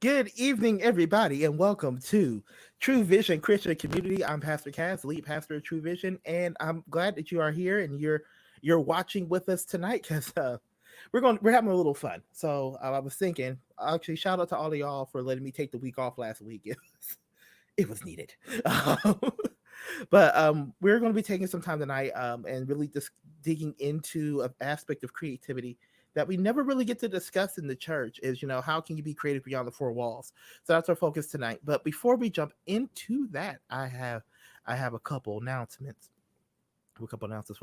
Good evening, everybody, and welcome to True Vision Christian Community. I'm Pastor Cas, lead pastor of True Vision, and I'm glad that you are here and you're watching with us tonight because we're having a little fun. So I was thinking, actually, shout out to all of y'all for letting me take the week off last week. It was needed. Um, but we're going to be taking some time tonight and really just digging into an aspect of creativity that we never really get to discuss in the church is, how can you be creative beyond the four walls? So that's our focus tonight. But before we jump into that, I have a couple announcements for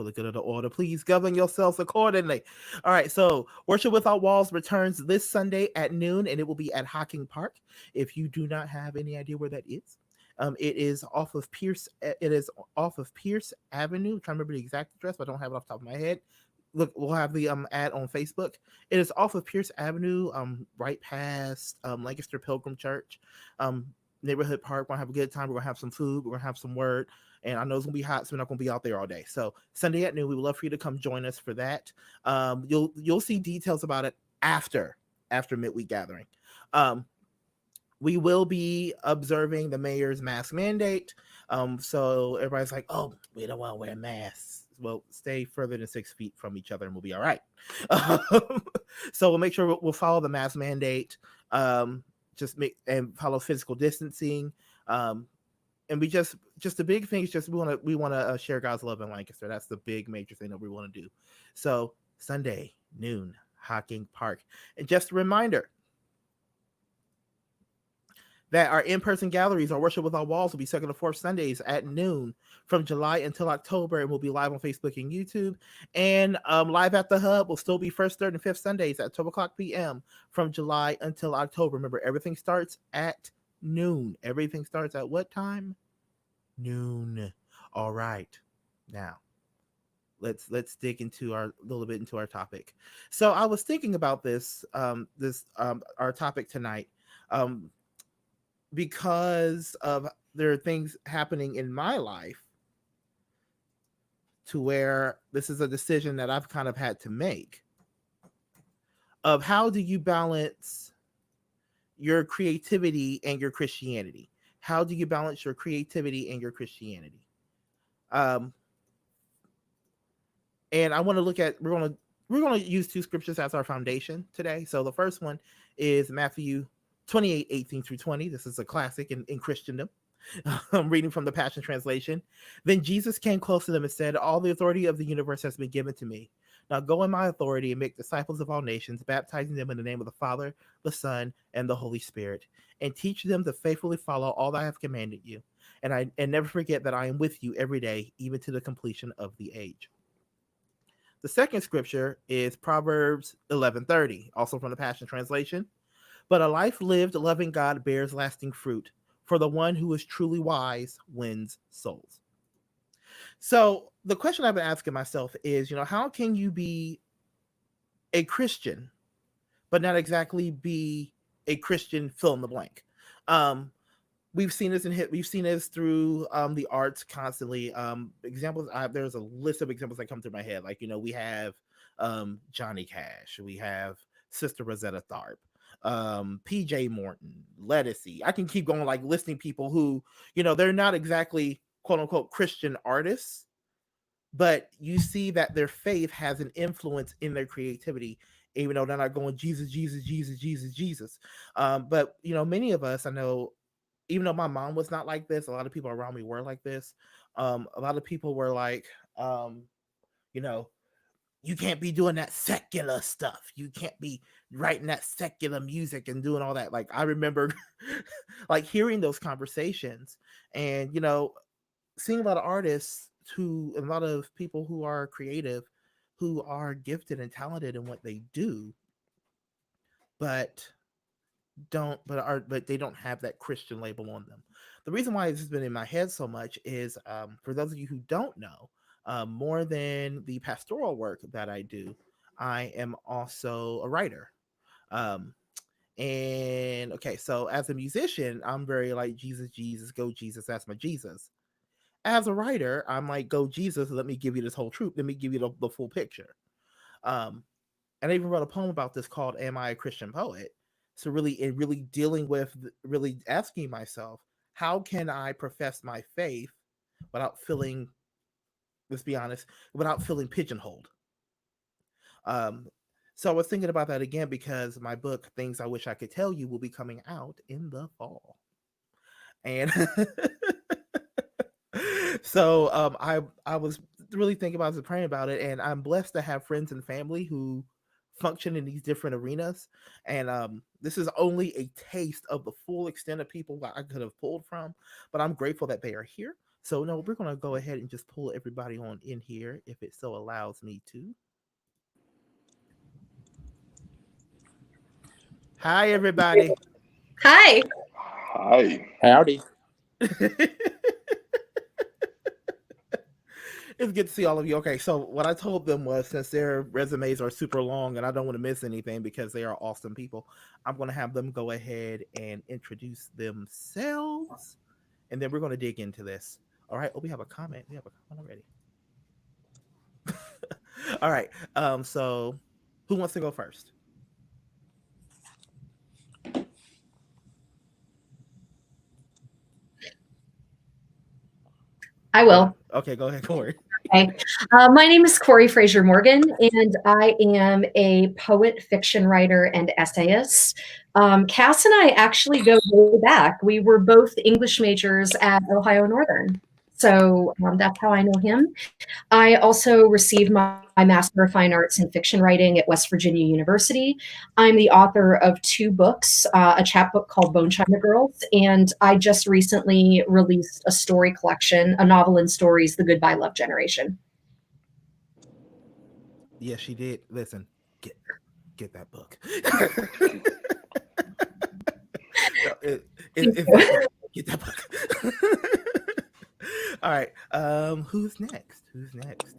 the good of the order. Please govern yourselves accordingly. All right, so Worship Without Walls returns this Sunday at noon, and it will be at Hocking Park. If you do not have any idea where that is, it is off of Pierce. It is off of Pierce Avenue. I'm trying to remember the exact address, but I don't have it off the top of my head. Look, we'll have the ad on Facebook. It is off of Pierce Avenue, right past Lancaster Pilgrim Church. Neighborhood park. We're gonna have a good time. We're gonna have some food. We're gonna have some word. And I know it's gonna be hot, so we're not gonna be out there all day. So Sunday at noon, we would love for you to come join us for that. You'll see details about it after midweek gathering. Um, we will be observing the mayor's mask mandate. So everybody's like, "Oh, we don't want to wear masks." Well, stay further than 6 feet from each other, and we'll be all right. Um, so we'll make sure we'll follow the mask mandate. Just make and follow physical distancing. Um, and we just the big thing is just we want to share God's love in Lancaster. That's the big major thing that we want to do. So Sunday noon, Hocking Park, and just a reminder that our in-person galleries or Worship Without Walls will be second and fourth Sundays at noon from July until October, and we'll be live on Facebook and YouTube. And live at the Hub will still be first, third, and fifth Sundays at 12 o'clock p.m. from July until October. Remember, everything starts at noon. Everything starts at what time? Noon. All right. Now, let's dig into our little bit into our topic. So I was thinking about this our topic tonight. Um, because of there are things happening in my life to where this is a decision that I've kind of had to make of how do you balance your creativity and your Christianity? How do you balance your creativity and your Christianity? Um, and I want to look at we're gonna use two scriptures as our foundation today. So the first one is Matthew 28:18 through 20. This is a classic in Christendom. I'm reading from the Passion Translation. Then Jesus came close to them and said, "All the authority of the universe has been given to me. Now go in my authority and make disciples of all nations, baptizing them in the name of the Father, the Son, and the Holy Spirit, and teach them to faithfully follow all that I have commanded you. And never forget that I am with you every day, even to the completion of the age." The second scripture is Proverbs 11:30, also from the Passion Translation. But a life lived loving God bears lasting fruit, for the one who is truly wise wins souls. So the question I've been asking myself is, how can you be a Christian, but not exactly be a Christian fill in the blank? Um, we've seen this through the arts constantly. Examples, there's a list of examples that come through my head. Like, we have Johnny Cash, we have Sister Rosetta Tharpe, PJ Morton, Lettucey. I can keep going, like listing people who, they're not exactly quote unquote Christian artists, but you see that their faith has an influence in their creativity, even though they're not going Jesus, Jesus, Jesus, Jesus, Jesus. But many of us, I know, even though my mom was not like this, a lot of people around me were like this. A lot of people were like, you know, you can't be doing that secular stuff. You can't be writing that secular music and doing all that. Like, I remember like hearing those conversations and, seeing a lot of artists a lot of people who are creative, who are gifted and talented in what they do, but but they don't have that Christian label on them. The reason why this has been in my head so much is, for those of you who don't know, more than the pastoral work that I do, I am also a writer. Um, and okay, so as a musician, I'm very like Jesus, Jesus, go Jesus, that's my Jesus. As a writer, I'm like, go Jesus, let me give you this whole truth. Let me give you the full picture. Um, and I even wrote a poem about this called "Am I a Christian Poet?" So really dealing with, really asking myself, how can I profess my faith without feeling, let's be honest, without feeling pigeonholed. Um, so I was thinking about that again because my book, Things I Wish I Could Tell You, will be coming out in the fall. And so I was really thinking about it, praying about it, and I'm blessed to have friends and family who function in these different arenas. And this is only a taste of the full extent of people that I could have pulled from, but I'm grateful that they are here. So no, we're gonna go ahead and just pull everybody on in here if it so allows me to. Hi, everybody. Hi. Hi. Howdy. It's good to see all of you. Okay, so what I told them was, since their resumes are super long and I don't want to miss anything because they are awesome people, I'm going to have them go ahead and introduce themselves, and then we're going to dig into this. All right. Oh, we have a comment. We have a comment already. All right. So who wants to go first? I will. Okay, go ahead, Corey. Okay. My name is Corey Fraser Morgan, and I am a poet, fiction writer, and essayist. Cass and I actually go way back. We were both English majors at Ohio Northern. So that's how I know him. I also received my Master of Fine Arts in Fiction Writing at West Virginia University. I'm the author of 2 books, a chapbook called Bone China Girls, and I just recently released a story collection, a novel in stories, The Goodbye Love Generation. Yes, she did. Listen, get that book. No, get that book. All right. Who's next? Who's next?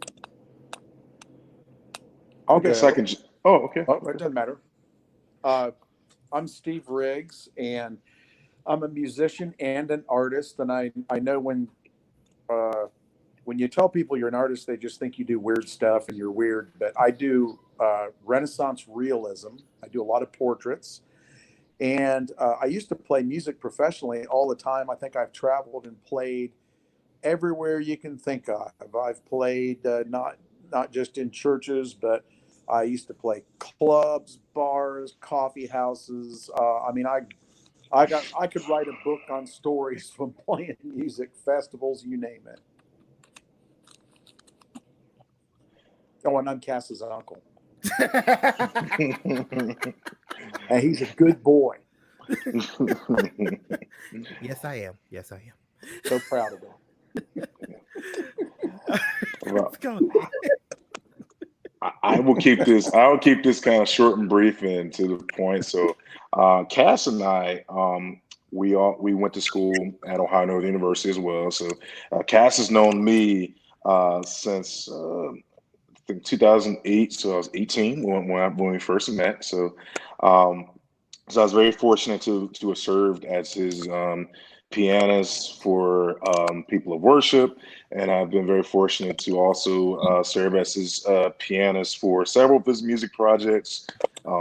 I guess I can. Oh, okay. Oh, it doesn't matter. I'm Steve Riggs, and I'm a musician and an artist. And I know when you tell people you're an artist, they just think you do weird stuff and you're weird. But I do Renaissance realism. I do a lot of portraits. And I used to play music professionally all the time. I think I've traveled and played everywhere you can think of. I've played not just in churches, but I used to play clubs, bars, coffee houses. I could write a book on stories from playing music, festivals, you name it. Oh, and I'm Cass's uncle, and he's a good boy. Yes, I am. Yes, I am. So proud of him. Let's go. I will keep this. I will keep this kind of short and brief and to the point. So, Cass and I, we went to school at Ohio Northern University as well. So, Cass has known me since I think 2008. So I was 18 when we first met. Um, so I was very fortunate to have served as his pianist for people of worship, and I've been very fortunate to also serve as his pianist for several of his music projects.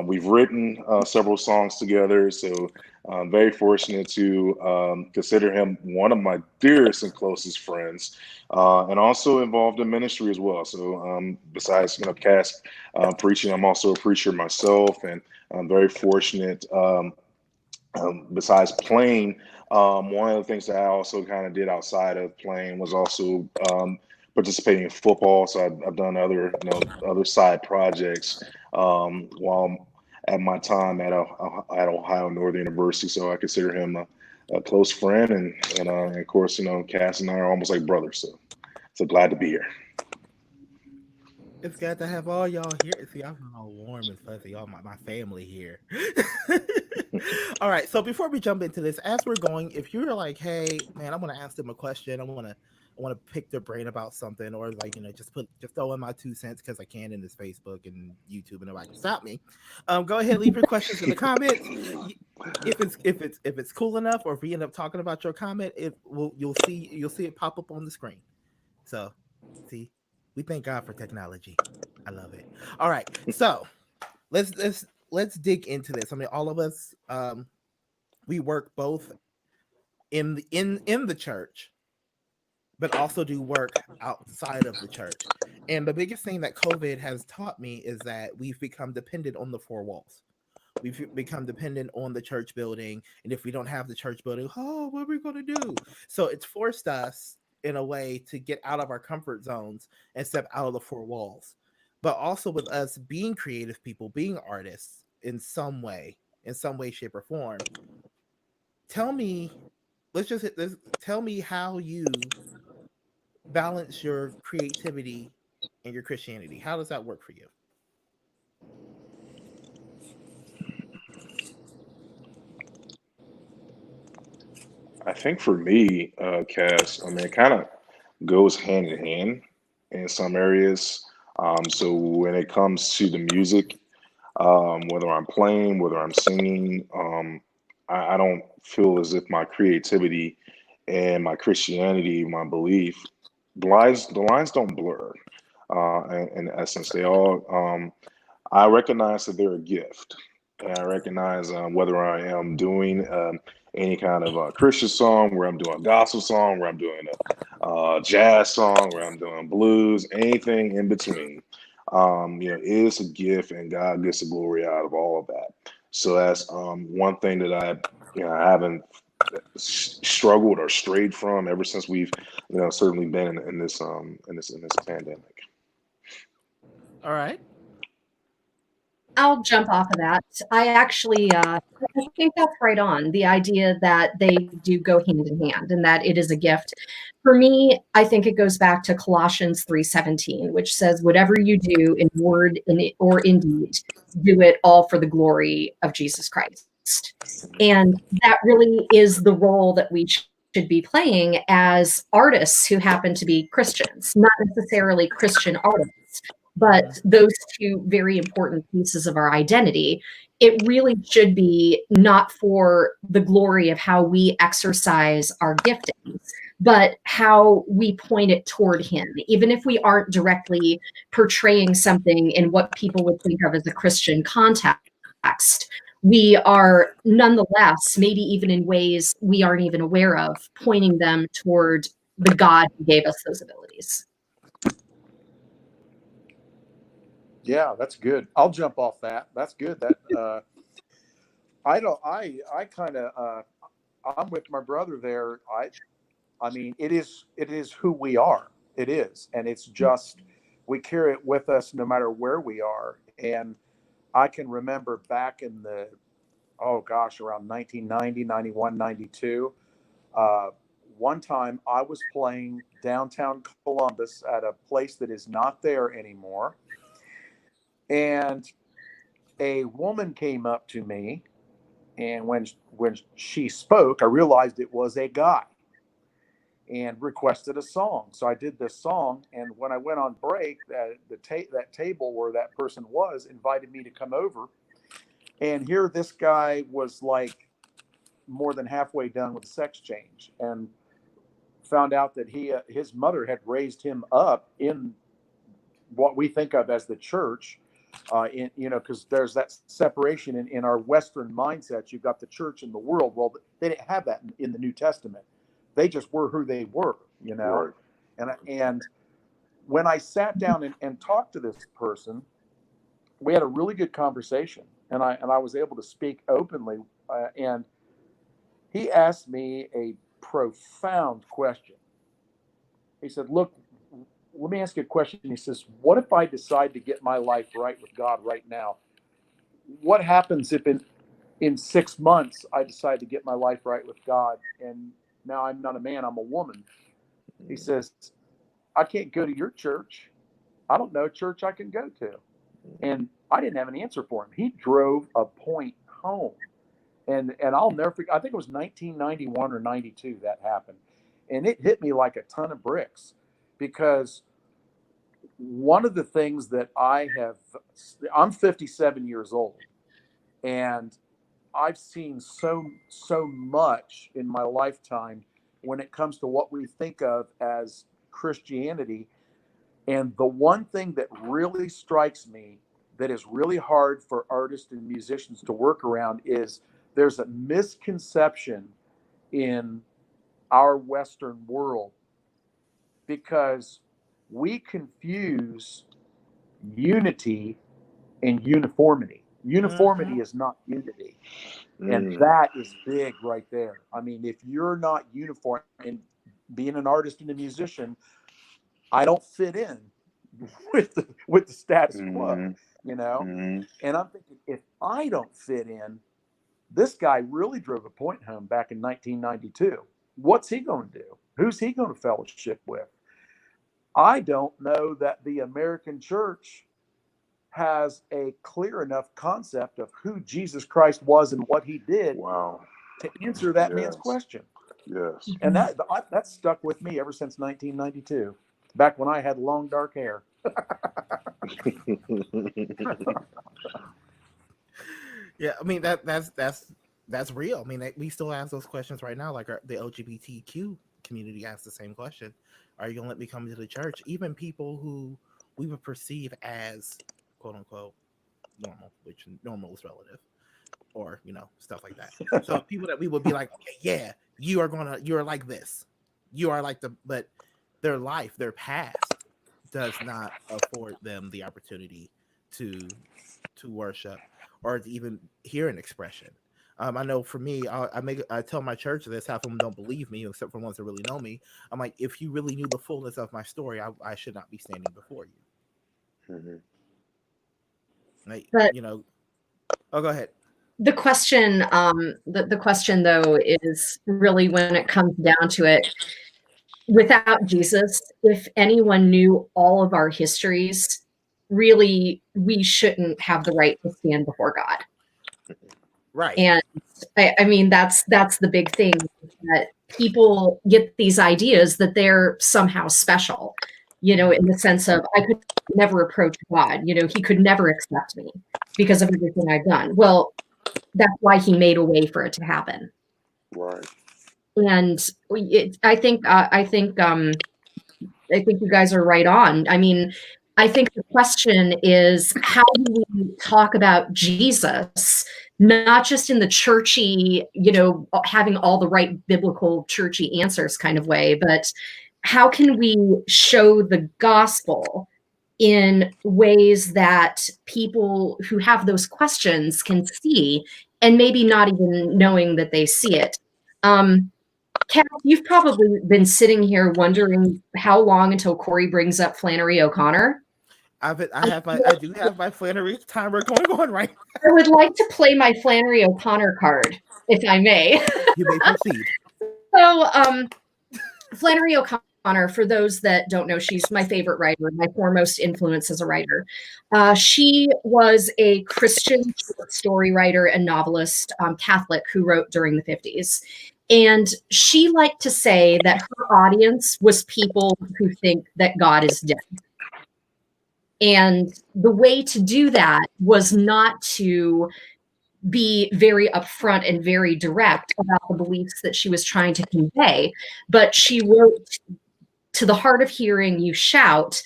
We've written several songs together, so I'm very fortunate to consider him one of my dearest and closest friends, and also involved in ministry as well. So besides Cass preaching, I'm also a preacher myself, and I'm very fortunate. Besides playing, one of the things that I also kind of did outside of playing was also participating in football. So I've done other side projects while at my time at Ohio Northern University. So I consider him a close friend, and of course, Cass and I are almost like brothers. So glad to be here. It's glad to have all y'all here. See, I'm all warm and fuzzy. All my family here. All right. So before we jump into this, as we're going, if you're like, hey, man, I want to ask them a question. I want to pick their brain about something, or like just throw in my 2 cents because I can in this Facebook and YouTube, and nobody can stop me. Go ahead, leave your questions in the comments. If it's cool enough, or if we end up talking about your comment, you'll see it pop up on the screen. So, see, we thank God for technology. I love it. All right, so let's let's dig into this. I mean, all of us, we work both in the church, but also do work outside of the church. And the biggest thing that COVID has taught me is that we've become dependent on the four walls. We've become dependent on the church building. And if we don't have the church building, oh, what are we going to do? So it's forced us in a way to get out of our comfort zones and step out of the four walls. But also with us being creative people, being artists in some way, shape, or form. Tell me, let's just hit this. Tell me how you balance your creativity and your Christianity. How does that work for you? I think for me, Cass, I mean, it kind of goes hand in hand in some areas. So when it comes to the music, whether I'm playing, whether I'm singing, I don't feel as if my creativity and my Christianity, my belief, the lines don't blur. In essence, they all. I recognize that they're a gift, and I recognize whether I am doing any kind of Christian song, where I'm doing a gospel song, where I'm doing a jazz song, where I'm doing blues, anything in between. It is a gift, and God gets the glory out of all of that. So that's one thing that I haven't struggled or strayed from ever since we've, certainly been in this pandemic. All right. I'll jump off of that. I actually, I think that's right on. The idea that they do go hand in hand and that it is a gift. For me, I think it goes back to Colossians 3:17, which says, "Whatever you do in word or in deed, do it all for the glory of Jesus Christ." And that really is the role that we should be playing as artists who happen to be Christians, not necessarily Christian artists, but those two very important pieces of our identity. It really should be not for the glory of how we exercise our giftings, but how we point it toward Him. Even if we aren't directly portraying something in what people would think of as a Christian context, we are nonetheless, maybe even in ways we aren't even aware of, pointing them toward the God who gave us those abilities. Yeah, that's good. I'll jump off that. That's good. That I don't. I kind of. I'm with my brother there. I mean, it is who we are. It is, and it's just we carry it with us no matter where we are. And I can remember back in the around 1990, 91, 92. One time I was playing downtown Columbus at a place that is not there anymore, and a woman came up to me, and when she spoke, I realized it was a guy and requested a song. So I did this song, and when I went on break, that table where that person was invited me to come over, and here this guy was like more than halfway done with the sex change, and found out that his mother had raised him up in what we think of as the church. Because there's that separation in our Western mindset. You've got the church and the world. Well, they didn't have that in the New Testament. They just were who they were, Right. And when I sat down and talked to this person, we had a really good conversation, and I was able to speak openly. And he asked me a profound question. He said, "Look, let me ask you a question." He says, "What if I decide to get my life right with God right now? What happens if in 6 months I decide to get my life right with God, and now I'm not a man, I'm a woman?" He says, "I can't go to your church. I don't know a church I can go to." And I didn't have an answer for him. He drove a point home. And I'll never forget, I think it was 1991 or 92 that happened. And it hit me like a ton of bricks, because one of the things that I'm 57 years old, and I've seen so much in my lifetime when it comes to what we think of as Christianity. And the one thing that really strikes me that is really hard for artists and musicians to work around is there's a misconception in our Western world because we confuse unity and uniformity. Uniformity is not unity. And that is big right there. I mean, if you're not uniform, and being an artist and a musician, I don't fit in with the status quo, you know? And I'm thinking, if I don't fit in, this guy really drove a point home back in 1992. What's he going to do? Who's he going to fellowship with? I don't know that the American church has a clear enough concept of who Jesus Christ was and what he did to answer that man's question. Yes. And that stuck with me ever since 1992, back when I had long dark hair. Yeah, I mean that's real. I mean, we still ask those questions right now. Like the LGBTQ community asks the same question: are you gonna let me come into the church? Even people who we would perceive as "quote unquote" normal, which normal is relative, or stuff like that. So people that we would be like, okay, yeah, you're like this, you are like but their life, their past, does not afford them the opportunity to worship or to even hear an expression. I know for me, I tell my church this. Half of them don't believe me, except for ones that really know me. I'm like, if you really knew the fullness of my story, I should not be standing before you. Like, oh, go ahead. The question, the question though, is really when it comes down to it, without Jesus, if anyone knew all of our histories, really, we shouldn't have the right to stand before God. Right. And I mean, that's the big thing, that people get these ideas that they're somehow special, in the sense of, I could never approach God, he could never accept me because of everything I've done. Well, that's why he made a way for it to happen. Right. And I think you guys are right on. I mean, I think the question is, how do we talk about Jesus, not just in the churchy, having all the right biblical churchy answers kind of way, but how can we show the gospel in ways that people who have those questions can see, and maybe not even knowing that they see it? Kat, you've probably been sitting here wondering how long until Corey brings up Flannery O'Connor. I do have my Flannery timer going on right now. I would like to play my Flannery O'Connor card, if I may. You may proceed. So, Flannery O'Connor, for those that don't know, she's my favorite writer, my foremost influence as a writer. She was a Christian story writer and novelist, Catholic, who wrote during the 50s. And she liked to say that her audience was people who think that God is dead. And the way to do that was not to be very upfront and very direct about the beliefs that she was trying to convey, but she wrote, "To the hard of hearing you shout,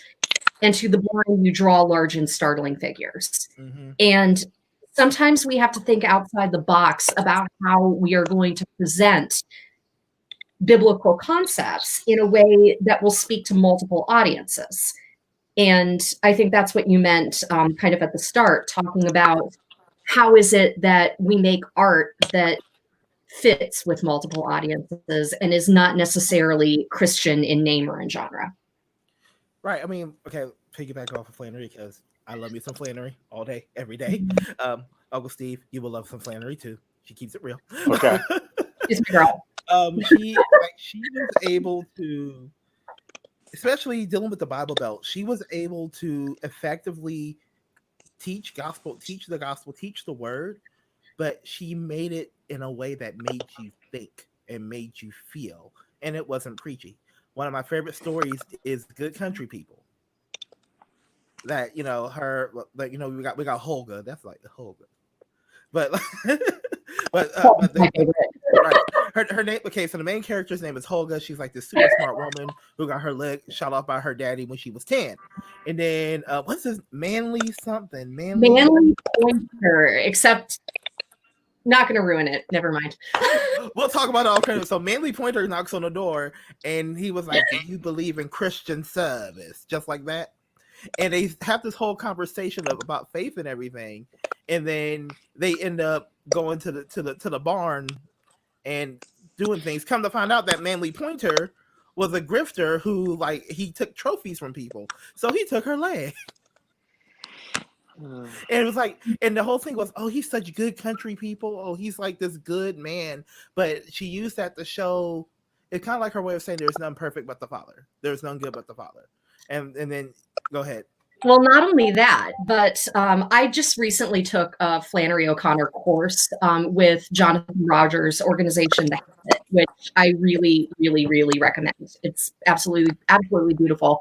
and to the blind you draw large and startling figures." Mm-hmm. And sometimes we have to think outside the box about how we are going to present biblical concepts in a way that will speak to multiple audiences. And I think that's what you meant kind of at the start, talking about how is it that we make art that fits with multiple audiences and is not necessarily Christian in name or in genre. Right. I mean, okay, piggyback off of Flannery, because I love me some Flannery all day, every day. Uncle Steve, you will love some Flannery too. She keeps it real. Okay. It's my girl. She was able to, especially dealing with the Bible Belt, she was able to effectively teach the gospel, teach the word, but she made it in a way that made you think and made you feel, and it wasn't preachy. One of my favorite stories is Good Country People. That we got Holga. That's like the Holga, but right. her name. Okay, so the main character's name is Holga. She's like this super smart woman who got her leg shot off by her daddy when she was 10. And then what's his Manly something? Manly Pointer, except not going to ruin it. Never mind. We'll talk about it all kind of. So Manly Pointer knocks on the door, and he was like, "Do you believe in Christian service?" Just like that. And they have this whole conversation about faith and everything, and then they end up going to the barn and doing things. Come to find out that Manly Pointer was a grifter who, like, he took trophies from people, so he took her leg. And it was like, and the whole thing was, oh, he's such good country people. Oh, he's like this good man. But she used that to show, it's kind of like her way of saying there's none perfect but the Father. There's none good but the Father. And then go ahead. Well, not only that, but I just recently took a Flannery O'Connor course with Jonathan Rogers' organization, which I really, really, really recommend. It's absolutely, absolutely beautiful.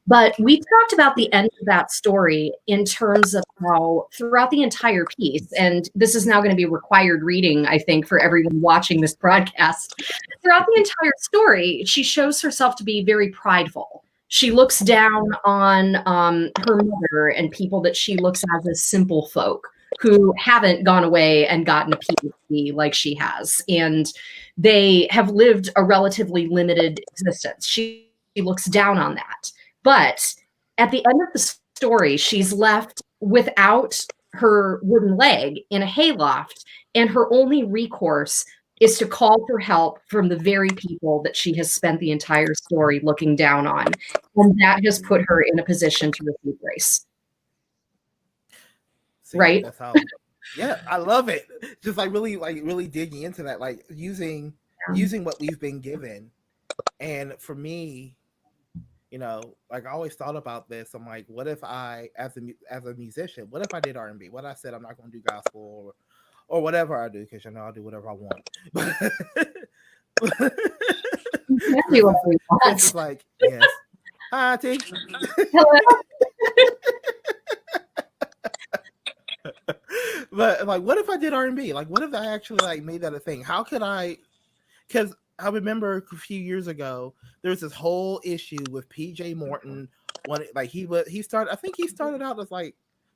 But we talked about the end of that story in terms of how throughout the entire piece, and this is now going to be required reading, I think, for everyone watching this broadcast. Throughout the entire story, she shows herself to be very prideful. She looks down on her mother and people that she looks at as simple folk who haven't gone away and gotten a PhD like she has. And they have lived a relatively limited existence. She looks down on that. But at the end of the story, she's left without her wooden leg in a hayloft, and her only recourse is to call for help from the very people that she has spent the entire story looking down on. And that has put her in a position to receive grace. See, right? That's how, yeah, I love it. Just really digging into that, like using what we've been given. And for me, like I always thought about this. I'm like, what if I, as a musician, what if I did R&B? What I said, I'm not going to do gospel or whatever I do, because I'll do whatever I want. It's like, yes. Hi, T. Hello. But like, what if I did R&B? Like, what if I actually made that a thing? How could I? Because I remember a few years ago, there was this whole issue with PJ Morton. He started out as like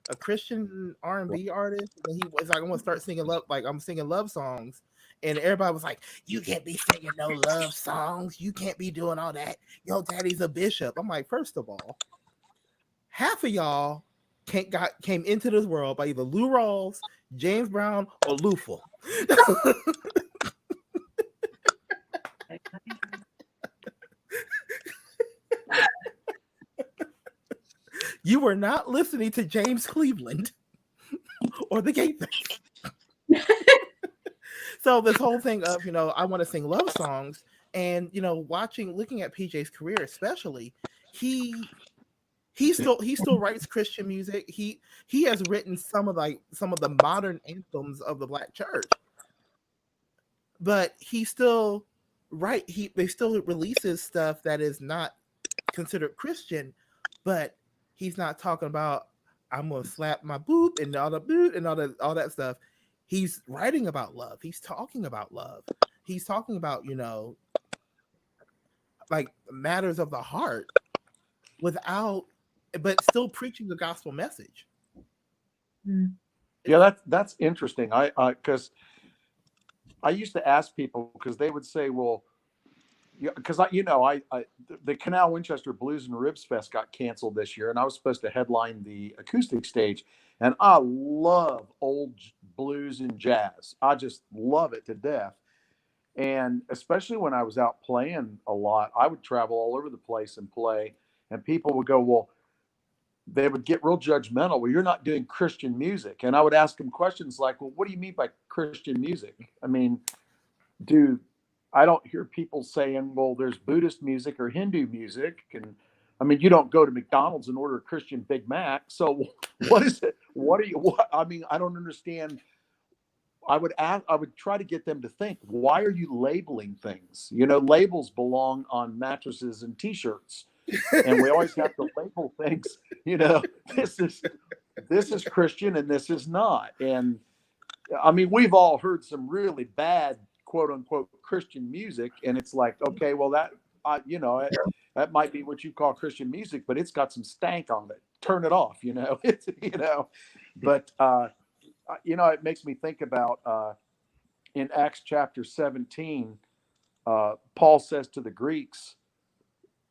a Christian R&B artist, and he was like, I'm gonna start singing love, like I'm singing love songs, and everybody was like, you can't be singing no love songs, you can't be doing all that, your daddy's a bishop. I'm like, first of all, half of y'all came into this world by either Lou Rawls, James Brown, or Luful. You were not listening to James Cleveland or the Gateways. So this whole thing of, I want to sing love songs, and looking at PJ's career, especially, he still writes Christian music. He has written some of the modern anthems of the Black church, but he still releases stuff that is not considered Christian, but he's not talking about I'm gonna slap my boob and all the boot and all that stuff. He's writing about love. He's talking about love. He's talking about like matters of the heart, but still preaching the gospel message. Yeah, that's interesting. Because I used to ask people, because they would say, well, because the Canal Winchester Blues and Ribs Fest got canceled this year, and I was supposed to headline the acoustic stage, and I love old blues and jazz. I just love it to death. And especially when I was out playing a lot, I would travel all over the place and play, and people would go, well, they would get real judgmental. Well, you're not doing Christian music. And I would ask them questions like, well, what do you mean by Christian music? I mean, I don't hear people saying, well, there's Buddhist music or Hindu music. And I mean, you don't go to McDonald's and order a Christian Big Mac. So what is it? I mean, I don't understand. I would try to get them to think, why are you labeling things? Labels belong on mattresses and t-shirts. And we always have to label things, this is Christian and this is not. And I mean, we've all heard some really bad quote unquote Christian music, and it's like, okay, well that that might be what you call Christian music, but it's got some stank on it. Turn it off, It's but it makes me think about in Acts chapter 17, Paul says to the Greeks,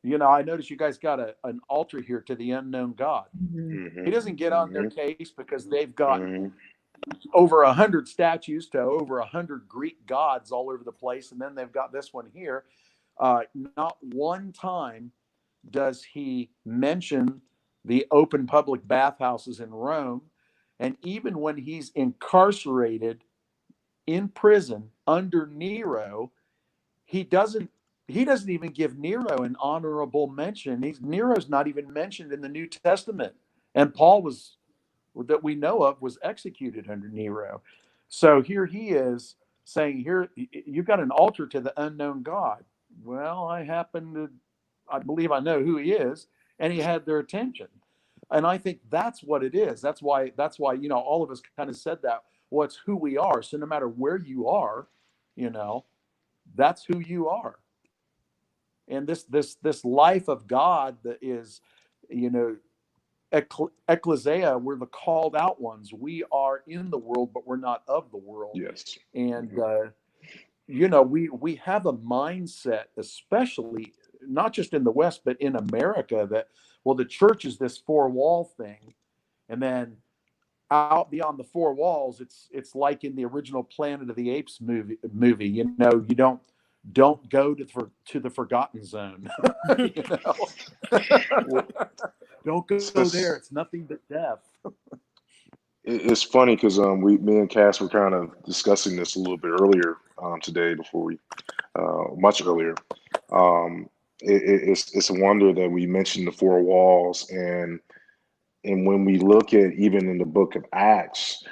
I notice you guys got an altar here to the unknown God. Mhm. He doesn't get on their case because they've got Mm-hmm. over 100 statues to over 100 Greek gods all over the place. And then they've got this one here. Not one time does he mention the open public bathhouses in Rome. And even when he's incarcerated in prison under Nero, he doesn't even give Nero an honorable mention. Nero's not even mentioned in the New Testament. And Paul that we know of was executed under Nero. So here he is saying, here, you've got an altar to the unknown God. Well, I believe I know who he is. And he had their attention. And I think that's what it is. That's why, all of us kind of said that. Well, it's who we are. So no matter where you are, that's who you are. And this life of God that is, ecclesia, we're the called out ones. We are in the world, but we're not of the world. Yes. And we have a mindset, especially not just in the West, but in America, that the church is this four-wall thing, and then out beyond the four walls, it's like in the original Planet of the Apes movie. You don't go to the forgotten zone. Don't go there. It's nothing but death. It's funny because me and Cass were kind of discussing this a little bit earlier today before we much earlier. It's a wonder that we mentioned the four walls, and when we look at even in the book of Acts,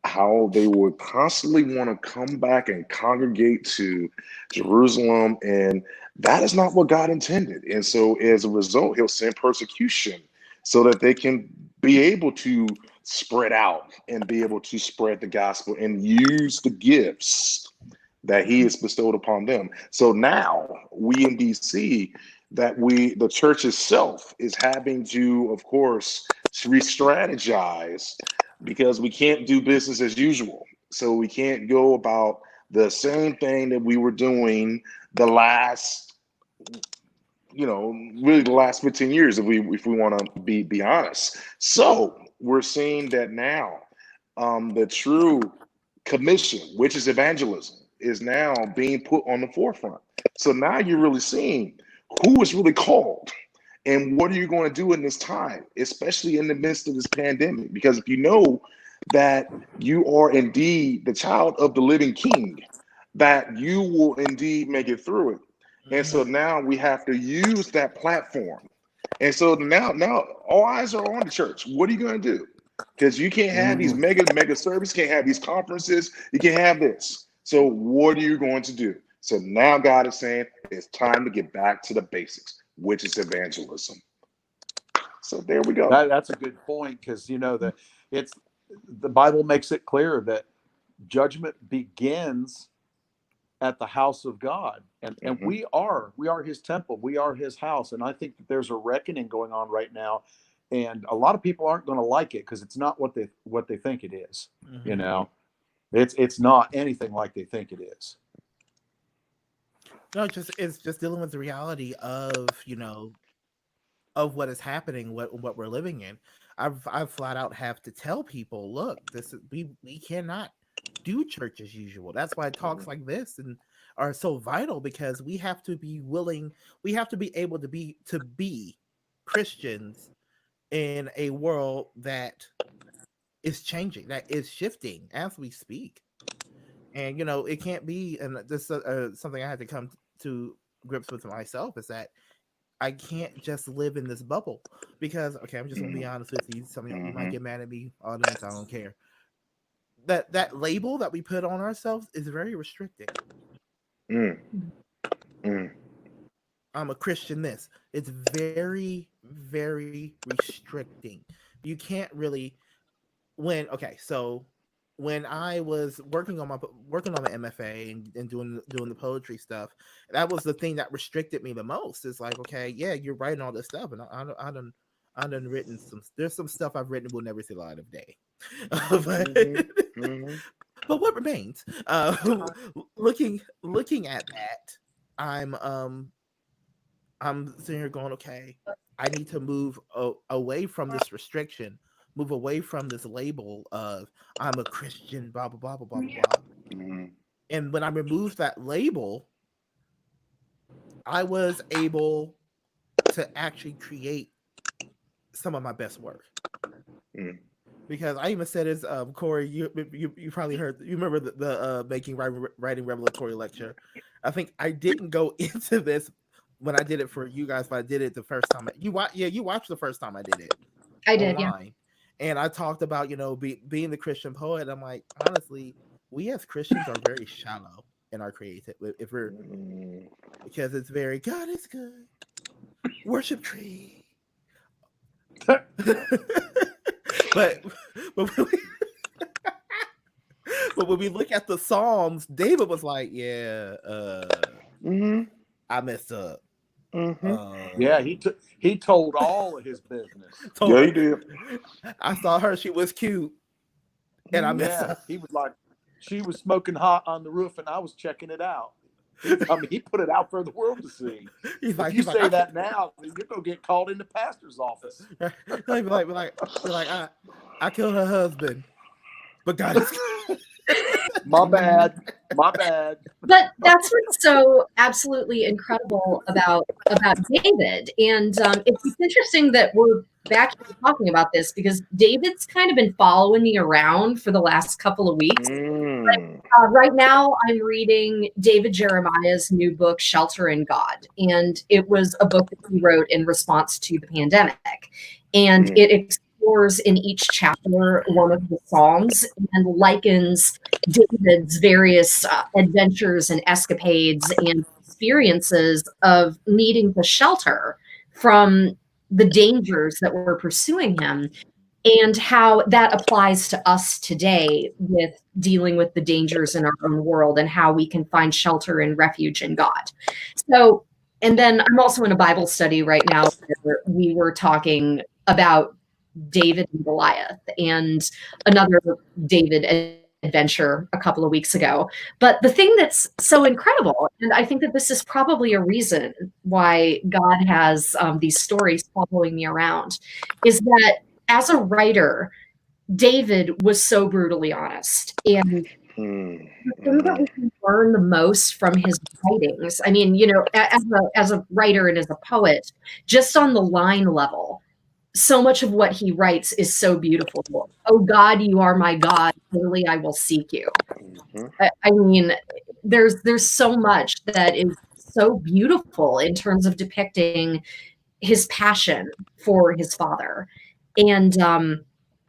how they would constantly want to come back and congregate to Jerusalem, and that is not what God intended. And so as a result, he'll send persecution so that they can be able to spread out and be able to spread the gospel and use the gifts that he has bestowed upon them. So now we indeed see that the church itself is having to, of course, re-strategize, because we can't do business as usual. So we can't go about the same thing that we were doing the last, really the last 15 years, if we want to be honest. So we're seeing that now the true commission, which is evangelism, is now being put on the forefront. So now you're really seeing who is really called and what are you going to do in this time, especially in the midst of this pandemic. Because if you know that you are indeed the child of the living King, that you will indeed make it through it. And so now we have to use that platform. And so now all eyes are on the church. What are you going to do? Because you can't have these mega services, you can't have these conferences, you can't have this. So what are you going to do? So now God is saying it's time to get back to the basics, which is evangelism. So there we go. That's a good point, because the Bible makes it clear that judgment begins at the house of God, and we are his temple, we are his house. And I think that there's a reckoning going on right now, and a lot of people aren't going to like it because it's not what they think it is. It's not anything like they think it is. No, it's just dealing with the reality of of what is happening, what we're living in. I've flat out have to tell people, look, we cannot do church as usual. That's why talks like this are so vital, because we have to be willing, we have to be able to be Christians in a world that is changing, that is shifting as we speak. And it can't be, and this something I had to come to grips with myself, is that I can't just live in this bubble, because I'm just gonna be honest with you. Some of you might get mad at me, audience. I don't care. That label that we put on ourselves is very restricting. I'm a Christian. It's very, very restricting. You can't really, when when I was working on my MFA and doing the poetry stuff, that was the thing that restricted me the most. It's like, okay, yeah, you're writing all this stuff, and I done written some. There's some stuff I've written will never see the light of day, but what remains? Looking at that, I'm sitting here going, okay, I need to move away from this restriction, move away from this label of I'm a Christian, blah blah blah blah blah blah. And when I removed that label, I was able to actually create some of my best work. Because I even said this, Corey, you probably heard, you remember the making writing revelatory lecture. I think I didn't go into this when I did it for you guys, but I did it the first time. You watched the first time I did it. I did, online. Yeah. And I talked about, being the Christian poet. I'm like, honestly, we as Christians are very shallow in our creative. If we're, because it's very, God is good, worship tree. but when we look at the Psalms, David was like, yeah, I messed up. Yeah, he told all of his business. Yeah, he did. I saw her; she was cute, and I messed up. He was like, she was smoking hot on the roof, and I was checking it out. I mean, he put it out for the world to see. He's like, if you say that now, you're gonna get called in the pastor's office. like, I killed her husband, but God is good. My bad. But that's what's so absolutely incredible about David. And it's interesting that we're back here talking about this, because David's kind of been following me around for the last couple of weeks. Right now, I'm reading David Jeremiah's new book, Shelter in God. And it was a book that he wrote in response to the pandemic. And it explores in each chapter one of the Psalms and likens David's various adventures and escapades and experiences of needing to shelter from the dangers that were pursuing him, and how that applies to us today with dealing with the dangers in our own world and how we can find shelter and refuge in God. So, and then I'm also in a Bible study right now where we were talking about David and Goliath and another David adventure a couple of weeks ago. But the thing that's so incredible, and I think that this is probably a reason why God has these stories following me around, is that as a writer, David was so brutally honest. And the thing that we can learn the most from his writings, I mean, as a writer and as a poet, just on the line level, so much of what he writes is so beautiful. Oh God, you are my God. Surely I will seek you. I mean, there's so much that is so beautiful in terms of depicting his passion for his father. And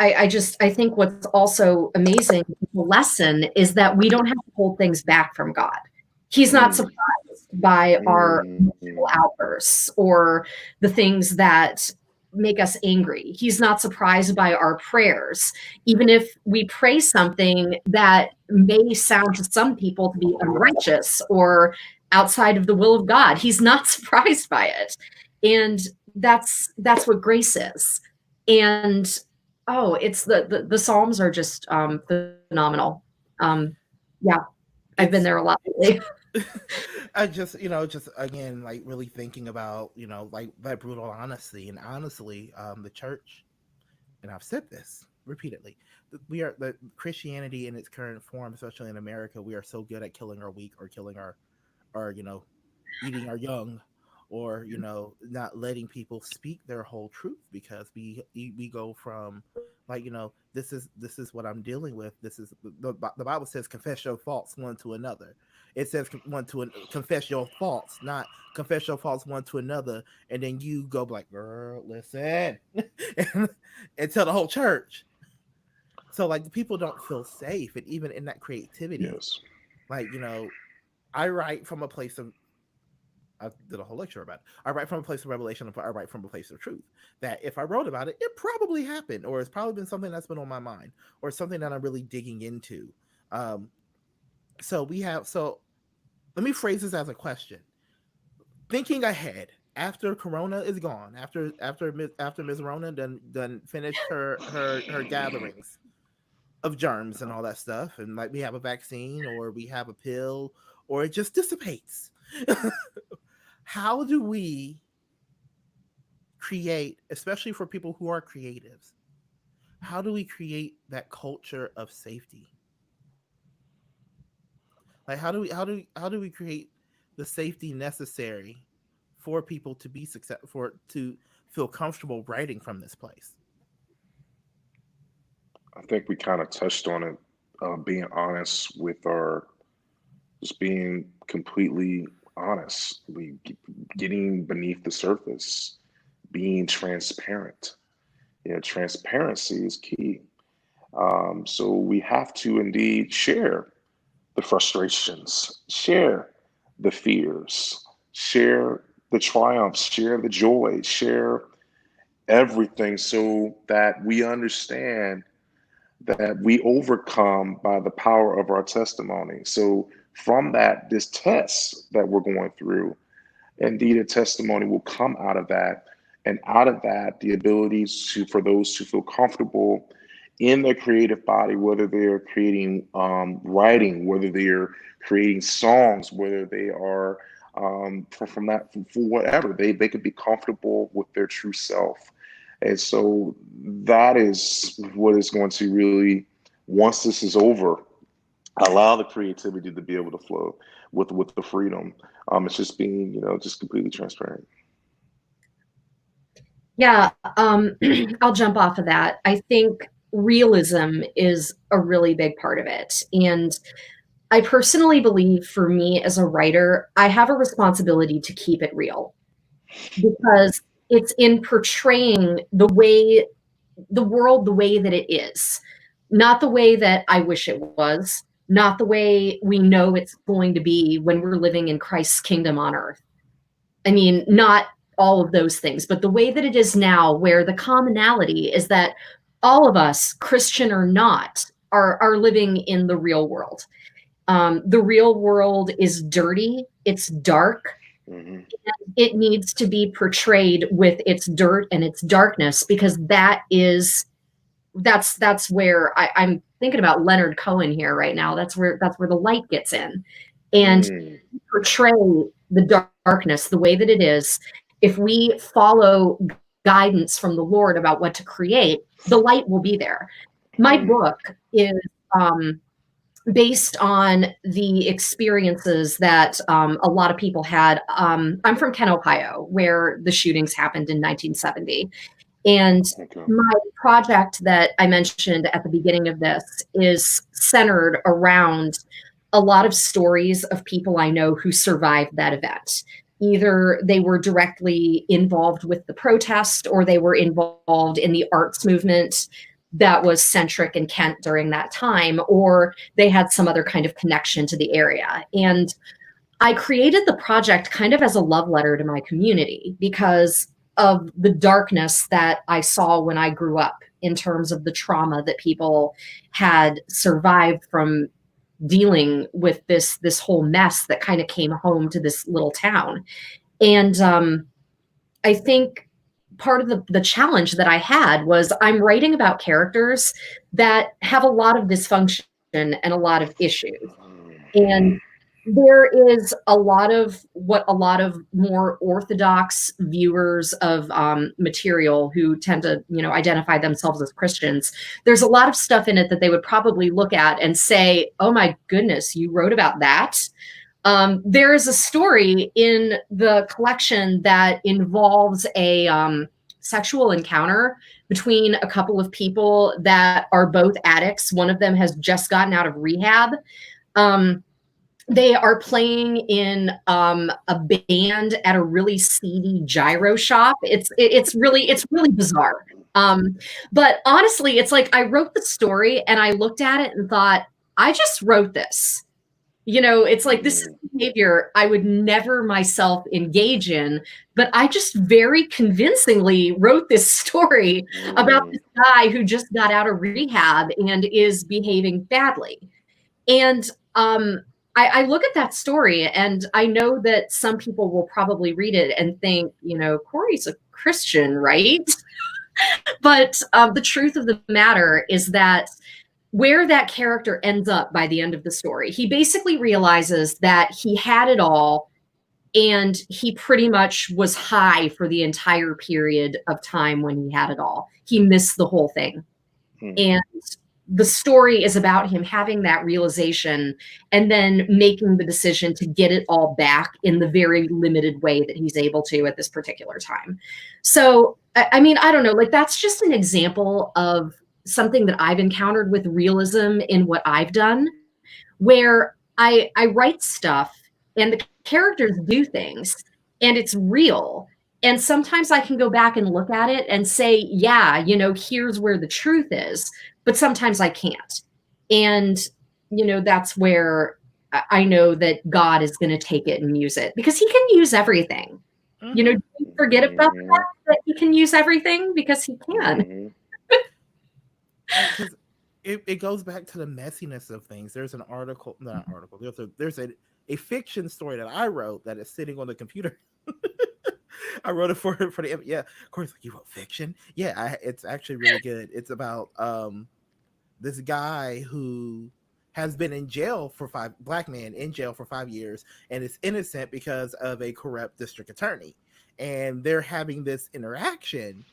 I think what's also amazing, the lesson, is that we don't have to hold things back from God. He's not surprised by our emotional outbursts or the things that make us angry. He's not surprised by our prayers, even if we pray something that may sound to some people to be unrighteous or outside of the will of God. He's not surprised by it. And that's what grace is. And it's the Psalms are just phenomenal. Yeah, I've been there a lot lately. I just again, like, really thinking about, like, that brutal honesty. And honestly, the church, and I've said this repeatedly, the Christianity in its current form, especially in America, we are so good at killing our weak, or killing our eating our young, or not letting people speak their whole truth, because we go from, like, this is what I'm dealing with. This is the Bible says, confess your faults one to another. It says confess your faults, not confess your faults one to another, and then you go like, girl, listen, and tell the whole church. So, like, people don't feel safe, and even in that creativity, like, I write from a place of I did a whole lecture about it. I write from a place of revelation. I write from a place of truth. That if I wrote about it, it probably happened, or it's probably been something that's been on my mind, or something that I'm really digging into. Um, so let me phrase this as a question. Thinking ahead, after Corona is gone, after Ms. Rona done finished her gatherings of germs and all that stuff, and like we have a vaccine or we have a pill or it just dissipates. How do we create, especially for people who are creatives, how do we create that culture of safety? Like how do we create the safety necessary for people to be successful, to feel comfortable writing from this place? I think we kind of touched on it, being honest with just being completely honest, getting beneath the surface, being transparent. Yeah, transparency is key. So we have to indeed share the frustrations, share the fears, share the triumphs, share the joy, share everything so that we understand that we overcome by the power of our testimony. So from that, this test that we're going through, indeed a testimony will come out of that. And out of that, the ability for those to feel comfortable in their creative body, whether they're creating writing, whether they're creating songs, whether they are from that, for whatever, they could be comfortable with their true self. And so that is what is going to really, once this is over, allow the creativity to be able to flow with the freedom. It's just being, just completely transparent. Yeah, I'll jump off of that. I think realism is a really big part of it. And I personally believe for me as a writer, I have a responsibility to keep it real because it's in portraying the world the way that it is, not the way that I wish it was, not the way we know it's going to be when we're living in Christ's kingdom on earth. I mean, not all of those things, but the way that it is now, where the commonality is that all of us, Christian or not, are living in the real world. The real world is dirty, it's dark, and it needs to be portrayed with its dirt and its darkness, because that's where I'm thinking about Leonard Cohen here right now. That's where the light gets in, and portray the darkness the way that it is. If we follow guidance from the Lord about what to create, the light will be there. My book is based on the experiences that a lot of people had. I'm from Kent, Ohio, where the shootings happened in 1970. And my project that I mentioned at the beginning of this is centered around a lot of stories of people I know who survived that event. Either they were directly involved with the protest, or they were involved in the arts movement that was centric in Kent during that time, or they had some other kind of connection to the area. And I created the project kind of as a love letter to my community because of the darkness that I saw when I grew up, in terms of the trauma that people had survived from dealing with this whole mess that kind of came home to this little town. And I think part of the challenge that I had was I'm writing about characters that have a lot of dysfunction and a lot of issues. And there is a lot of what a lot of more orthodox viewers of material who tend to, identify themselves as Christians. There's a lot of stuff in it that they would probably look at and say, "Oh my goodness, you wrote about that." There is a story in the collection that involves a sexual encounter between a couple of people that are both addicts. One of them has just gotten out of rehab. They are playing in a band at a really seedy gyro shop. It's really bizarre. But honestly, it's like I wrote the story and I looked at it and thought, I just wrote this. It's like, this is behavior I would never myself engage in, but I just very convincingly wrote this story about this guy who just got out of rehab and is behaving badly. And I look at that story, and I know that some people will probably read it and think, Corey's a Christian, right? But the truth of the matter is that where that character ends up by the end of the story, he basically realizes that he had it all, and he pretty much was high for the entire period of time when he had it all. He missed the whole thing. And the story is about him having that realization and then making the decision to get it all back in the very limited way that he's able to at this particular time. So, I mean, I don't know, like, that's just an example of something that I've encountered with realism in what I've done, where I write stuff and the characters do things and it's real. And sometimes I can go back and look at it and say, yeah, here's where the truth is. But sometimes I can't. And, that's where I know that God is going to take it and use it, because he can use everything. Don't forget about the fact that he can use everything, because he can. It goes back to the messiness of things. There's there's a fiction story that I wrote that is sitting on the computer. I wrote it for the, yeah, of course, you wrote fiction. Yeah, it's actually really good. It's about this guy who has been in jail for black man in jail for 5 years and is innocent because of a corrupt district attorney. And they're having this interaction,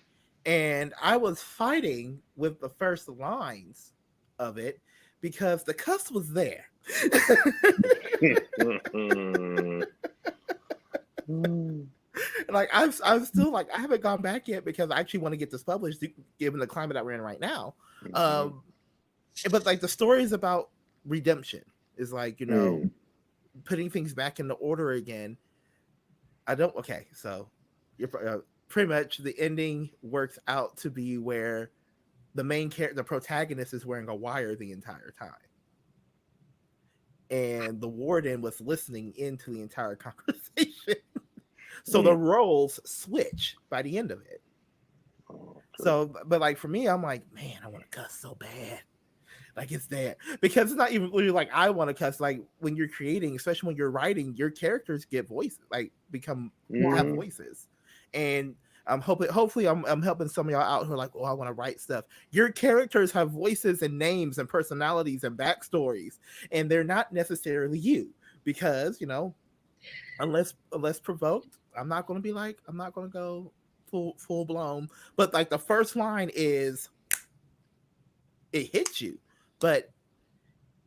and I was fighting with the first lines of it because the cuss was there. Like, I'm still like, I haven't gone back yet because I actually want to get this published given the climate that we're in right now. But like, the story is about redemption. Is like, putting things back into order again. So you're pretty much, the ending works out to be where the main character, the protagonist, is wearing a wire the entire time. And the warden was listening into the entire conversation. So the roles switch by the end of it. So, but like, for me, I'm like, man, I want to cuss so bad. Like, it's there. Because it's not even really like I want to cuss. Like, when you're creating, especially when you're writing, your characters get voices, like have voices. And I'm hopefully I'm helping some of y'all out who are like, oh, I want to write stuff. Your characters have voices and names and personalities and backstories, and they're not necessarily you, because, unless provoked, I'm not going to go full blown. But like, the first line is, it hits you, but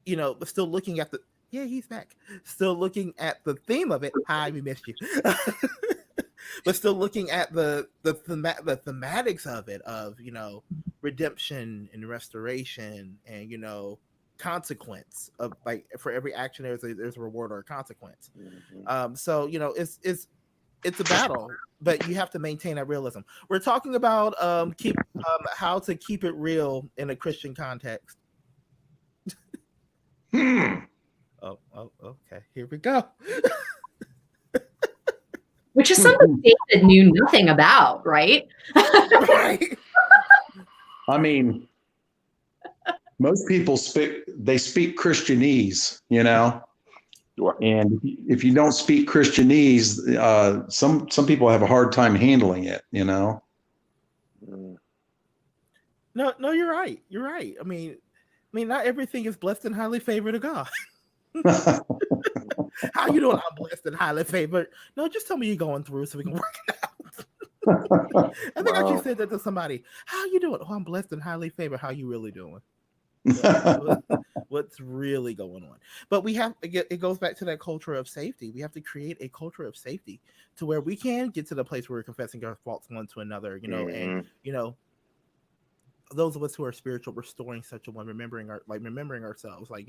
but still looking at he's back. Still looking at the theme of it. Hi, we missed you. But still looking at the thematics of it, of redemption and restoration, and consequence of, like, for every action there's a reward or a consequence. So it's a battle, but you have to maintain that realism. We're talking about how to keep it real in a Christian context. Oh, okay. Here we go. Which is something David knew nothing about, right? Right. I mean, most people speak Christianese, and if you don't speak Christianese, some people have a hard time handling it, No, you're right. You're right. I mean, not everything is blessed and highly favored of God. How you doing? I'm blessed and highly favored. No, just tell me you're going through so we can work it out. I think I actually said that to somebody. How you doing? Oh, I'm blessed and highly favored. How you really doing? What's really going on? But it goes back to that culture of safety. We have to create a culture of safety to where we can get to the place where we're confessing our faults one to another, and those of us who are spiritual, restoring such a one, remembering ourselves, like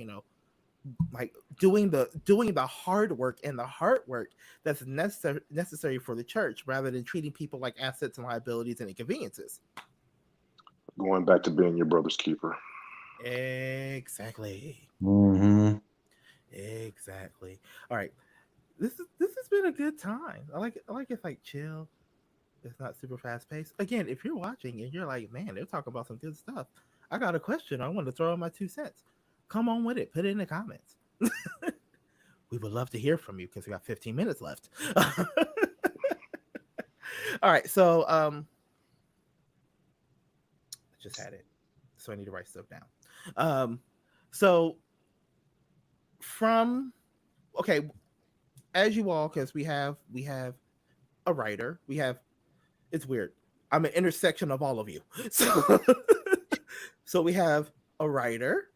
doing the hard work and the heart work that's necessary for the church, rather than treating people like assets and liabilities and inconveniences. Going back to being your brother's keeper. Exactly. Mm-hmm. Exactly. Exactly. All right. This has been a good time. I like it's like chill. It's not super fast paced. Again, if you're watching and you're like, man, they're talking about some good stuff. I got a question. I want to throw in my 2 cents. Come on with it. Put it in the comments. We would love to hear from you because we got 15 minutes left. All right. So I just had it. So I need to write stuff down. So from okay, as you all, because we have a writer, it's weird. I'm an intersection of all of you. So we have a writer,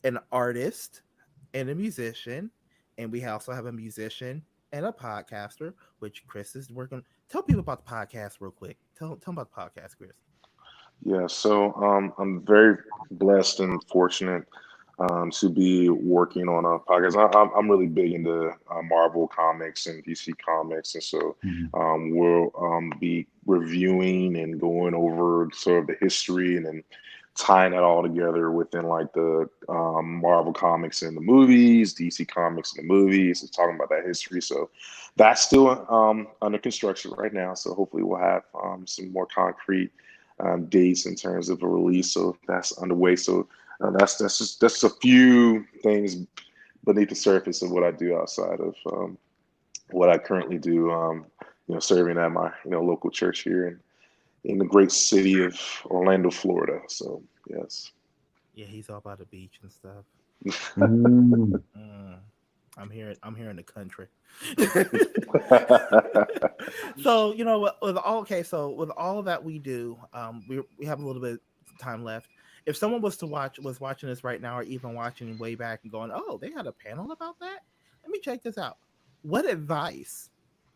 an artist, and a musician, and we also have a musician and a podcaster, which Chris is working. Tell people about the podcast real quick. Tell them about the podcast, Chris. Yeah, so I'm very blessed and fortunate to be working on a podcast. I'm really big into Marvel comics and DC comics, and so we'll be reviewing and going over sort of the history and then tying it all together within like the Marvel comics and the movies, DC comics and the movies, and talking about that history. So that's still under construction right now. So hopefully we'll have some more concrete dates in terms of a release. So that's underway. So that's a few things beneath the surface of what I do outside of what I currently do. Serving at my local church here in the great city of Orlando, Florida. So yes. Yeah, he's all about the beach and stuff. I'm here in the country. So with all that we do, we have a little bit of time left. If someone was watching this right now, or even watching way back and going, oh, they had a panel about that, let me check this out. What advice?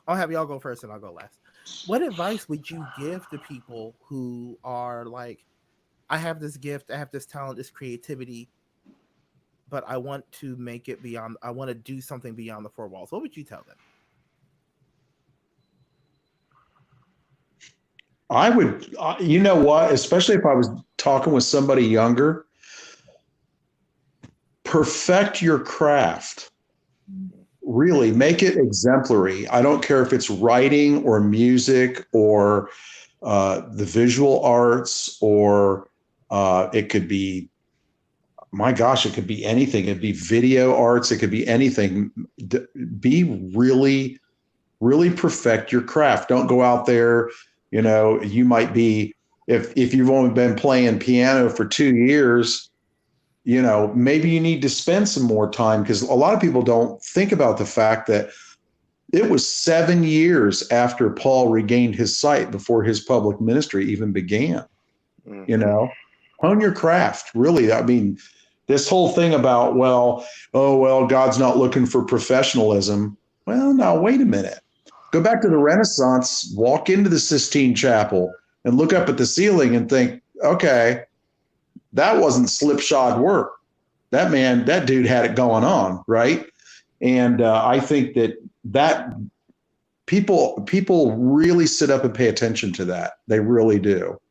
I'll have y'all go first and I'll go last. What advice would you give to people who are like, I have this gift, I have this talent, this creativity, but I want to make it beyond, I want to do something beyond the four walls? What would you tell them? I would, you know what, especially if I was talking with somebody younger, perfect your craft. Really make it exemplary. I don't care if it's writing or music or the visual arts, or it could be, my gosh, it could be anything. It'd be video arts. It could be anything. Be really, really perfect your craft. Don't go out there. You might be, if you've only been playing piano for 2 years, maybe you need to spend some more time, because a lot of people don't think about the fact that it was 7 years after Paul regained his sight before his public ministry even began. Hone your craft. Really. I mean, this whole thing about, God's not looking for professionalism. Well, now, wait a minute. Go back to the Renaissance, walk into the Sistine Chapel and look up at the ceiling and think, okay, that wasn't slipshod work. That dude had it going on, right? And I think that people really sit up and pay attention to that. They really do,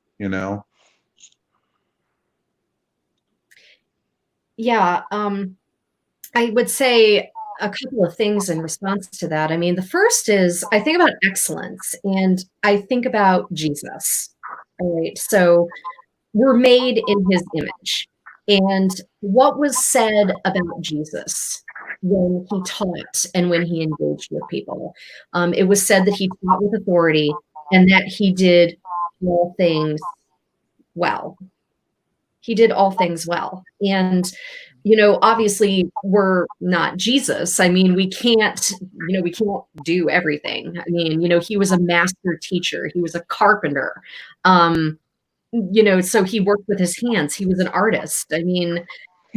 Yeah, I would say a couple of things in response to that. I mean, the first is I think about excellence and I think about Jesus. All right. So we're made in his image. And what was said about Jesus when he taught and when he engaged with people? It was said that he taught with authority and that he did all things well. He did all things well. And obviously we're not Jesus. I mean, we can't do everything. I mean, he was a master teacher. He was a carpenter. So he worked with his hands. He was an artist. I mean,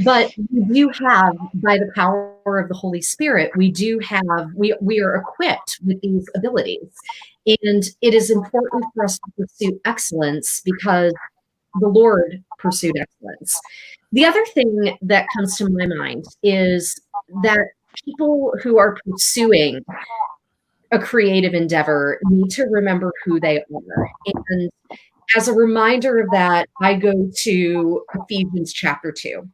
but we do have, by the power of the Holy Spirit, we are equipped with these abilities. And it is important for us to pursue excellence because the Lord pursued excellence. The other thing that comes to my mind is that people who are pursuing a creative endeavor need to remember who they are. And as a reminder of that, I go to Ephesians chapter 2.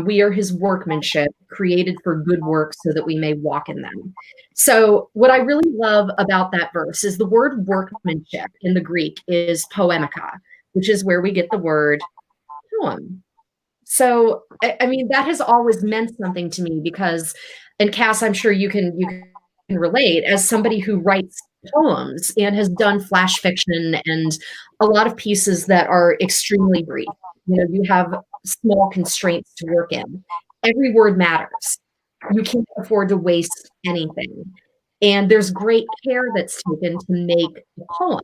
We are his workmanship, created for good works so that we may walk in them. So what I really love about that verse is the word workmanship in the Greek is poemika, which is where we get the word poem. So, I mean, that has always meant something to me because, and Cass, I'm sure you can relate as somebody who writes poems and has done flash fiction and a lot of pieces that are extremely brief. You know, you have small constraints to work in. Every word matters. You can't afford to waste anything. And there's great care that's taken to make a poem.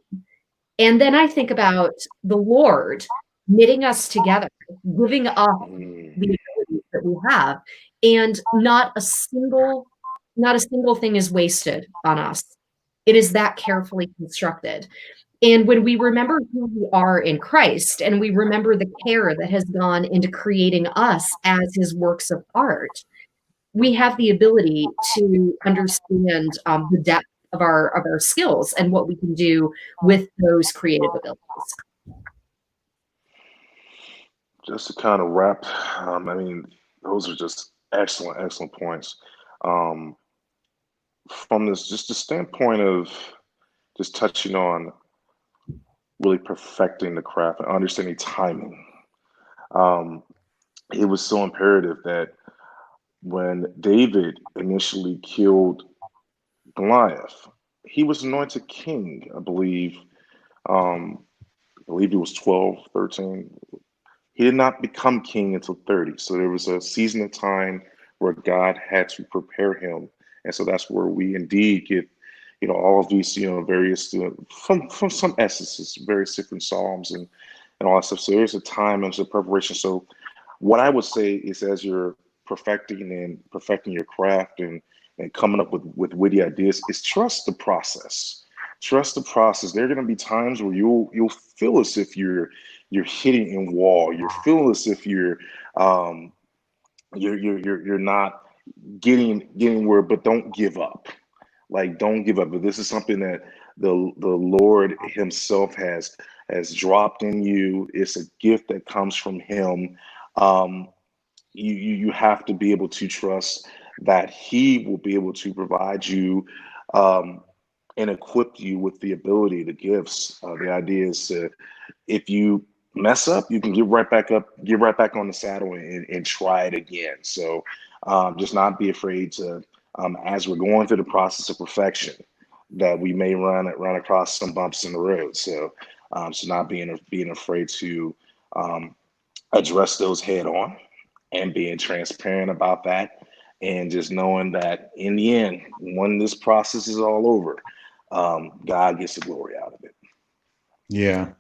And then I think about the Lord knitting us together, giving up the abilities that we have, and not a single thing is wasted on us. It is that carefully constructed. And when we remember who we are in Christ and we remember the care that has gone into creating us as his works of art, we have the ability to understand the depth of our skills and what we can do with those creative abilities. Just to kind of wrap, I mean, those are just excellent points. From this, just the standpoint of just touching on really perfecting the craft and understanding timing. It was so imperative that when David initially killed Goliath, he was anointed king, I believe. I believe he was 12, 13. He did not become king until 30. So there was a season of time where God had to prepare him. And so that's where we indeed get, all of these, various, from some essences, various different Psalms and all that stuff. So there's a time and some preparation. So what I would say is as you're perfecting your craft and coming up with witty ideas is trust the process. Trust the process. There are going to be times where you'll feel as if you're hitting a wall. You're feeling as if you're not getting where, but don't give up. Like, don't give up. But this is something that the Lord himself has dropped in you. It's a gift that comes from him. You have to be able to trust that he will be able to provide you and equip you with the ability, the gifts, the ideas to, if you mess up, you can get right back on the saddle and try it again. So just not be afraid to, as we're going through the process of perfection, that we may run across some bumps in the road. So so not being afraid to address those head on and being transparent about that, and just knowing that in the end, when this process is all over, God gets the glory out of it. Yeah.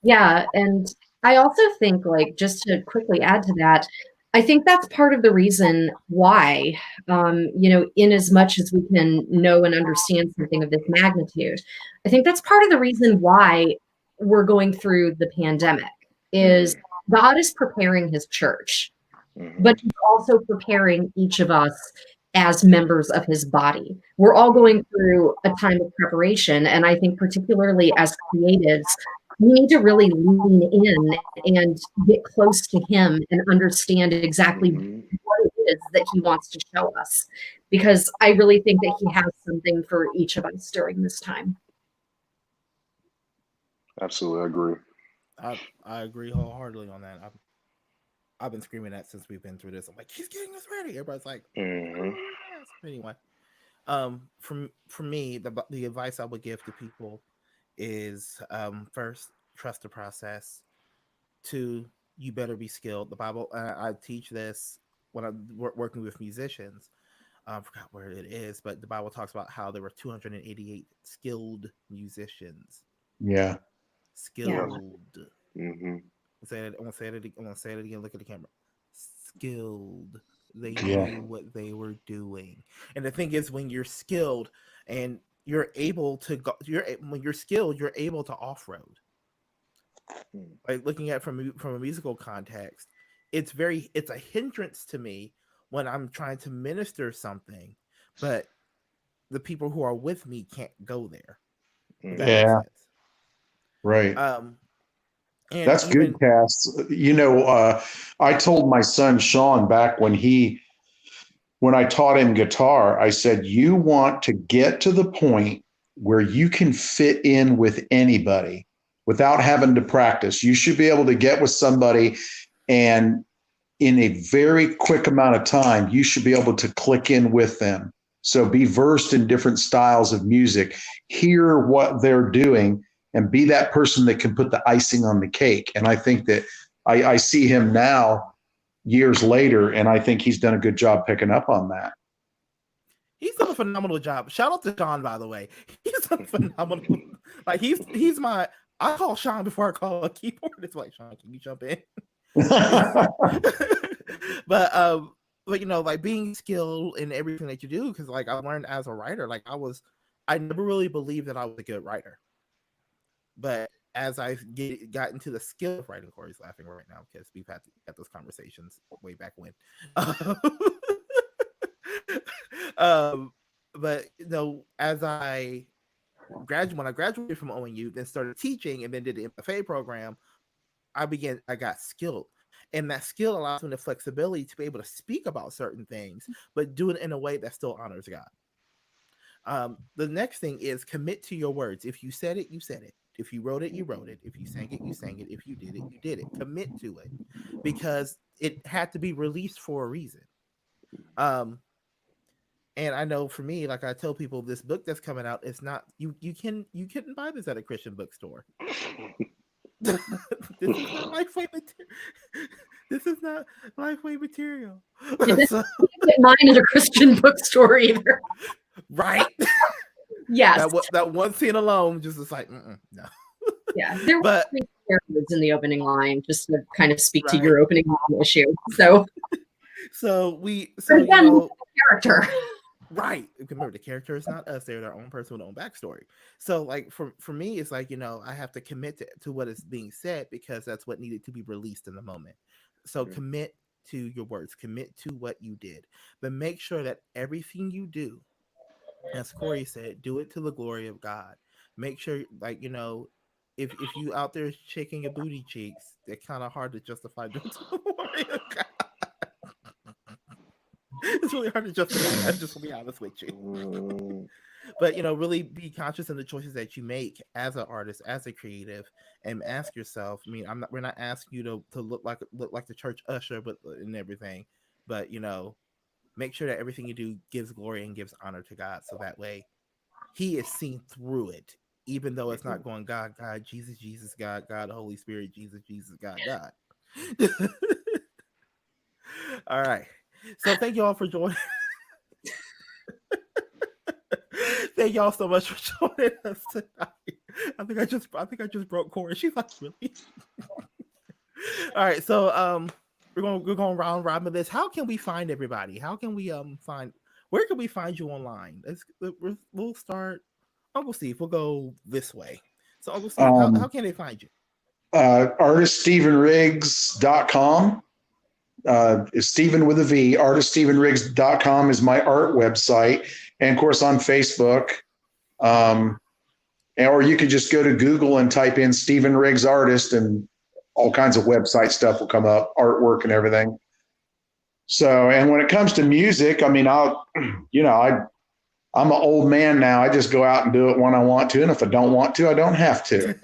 Yeah, and I also think, like, just to quickly add to that, I think that's part of the reason why, in as much as we can know and understand something of this magnitude, I think that's part of the reason why we're going through the pandemic is God is preparing his church, but he's also preparing each of us as members of his body. We're all going through a time of preparation, and I think particularly as creatives, we need to really lean in and get close to him and understand exactly what it is that he wants to show us. Because I really think that he has something for each of us during this time. Absolutely, I agree. I agree wholeheartedly on that. I've been screaming that since we've been through this. I'm like, he's getting us ready. Everybody's like, anyway. For me, the advice I would give to people is first, trust the process. Two, you better be skilled. The Bible, I teach this when I'm working with musicians. I forgot where it is, but the Bible talks about how there were 288 skilled musicians. Yeah. Skilled. I want to say it again. Look at the camera. Skilled. They knew what they were doing. And the thing is, when you're skilled and you're able to go, when you're skilled, you're able to off-road. Like, looking at from a musical context, it's a hindrance to me when I'm trying to minister something, but the people who are with me can't go there. If that makes sense. Right. And That's even, good, Cass. I told my son Sean back when I taught him guitar, I said, you want to get to the point where you can fit in with anybody without having to practice. You should be able to get with somebody, and in a very quick amount of time, you should be able to click in with them. So be versed in different styles of music, hear what they're doing, and be that person that can put the icing on the cake. And I think that I see him now years later, and I think he's done a good job picking up on that. he's done a phenomenal job. Shout out to Sean, by the way. He's done phenomenal. Like he's my. I call Sean before I call a keyboard. It's like, Sean, can you jump in? but like being skilled in everything that you do, because like I learned as a writer, like I never really believed that I was a good writer, but as I got into the skill of writing, Corey's laughing right now because we've had those conversations way back when. But as I graduated from ONU, then started teaching, and then did the MFA program, I got skilled. And that skill allows me the flexibility to be able to speak about certain things, but do it in a way that still honors God. The next thing is commit to your words. If you said it, you said it. If you wrote it, you wrote it. If you sang it, you sang it. If you did it, you did it. Commit to it, because it had to be released for a reason. And I know for me, like I tell people, this book that's coming out, it's not you couldn't buy this at a Christian bookstore. This is not Lifeway material. This is not Lifeway material. So, mine at a Christian bookstore either. Right? Yes. That one scene alone just is like, no. Yeah, there were 3 characters in the opening line, just to kind of speak to your opening line issue. So character. Right. Remember, the character is not us. They're their own person with their own backstory. So like for me, it's like, I have to commit to what is being said, because that's what needed to be released in the moment. So commit to your words, commit to what you did, but make sure that everything you do, as Corey said, do it to the glory of God. Make sure, like, if you out there shaking your booty cheeks, they're kind of hard to justify doing to the glory of God. It's really hard to justify. I'm just gonna be honest with you. But really be conscious of the choices that you make as an artist, as a creative, and ask yourself. I mean, we're not asking you to look like the church usher, but and everything. But make sure that everything you do gives glory and gives honor to God, so that way He is seen through it, even though it's not going God, God, Jesus, Jesus, God, God, Holy Spirit, Jesus, Jesus, God, God. All right. So thank you all for joining. Thank y'all so much for joining us tonight. I think I just broke Corey. She's like, really? All right. So we're going round robin this. How can we find everybody? How can we where can we find you online? We'll start. Uncle Steve, we'll go this way. So Uncle Steve, how can they find you? Artiststephenriggs.com. Is Stephen with a V. Artiststephenriggs.com is my art website, and of course on Facebook. Or you could just go to Google and type in Stephen Riggs artist, and all kinds of website stuff will come up, artwork and everything. So, and when it comes to music, I mean, I'm an old man now. I just go out and do it when I want to, and if I don't want to, I don't have to.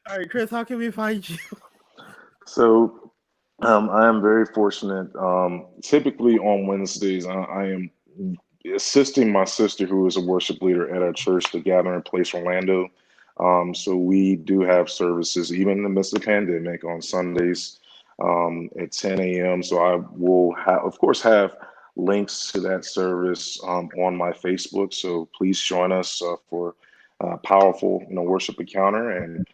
All right, Chris, how can we find you? So I am very fortunate. Typically on Wednesdays, I am assisting my sister, who is a worship leader at our church, the Gathering Place Orlando. So we do have services, even in the midst of the pandemic, on Sundays at 10 a.m. So I will, of course, have links to that service on my Facebook. So please join us for powerful, worship encounter, and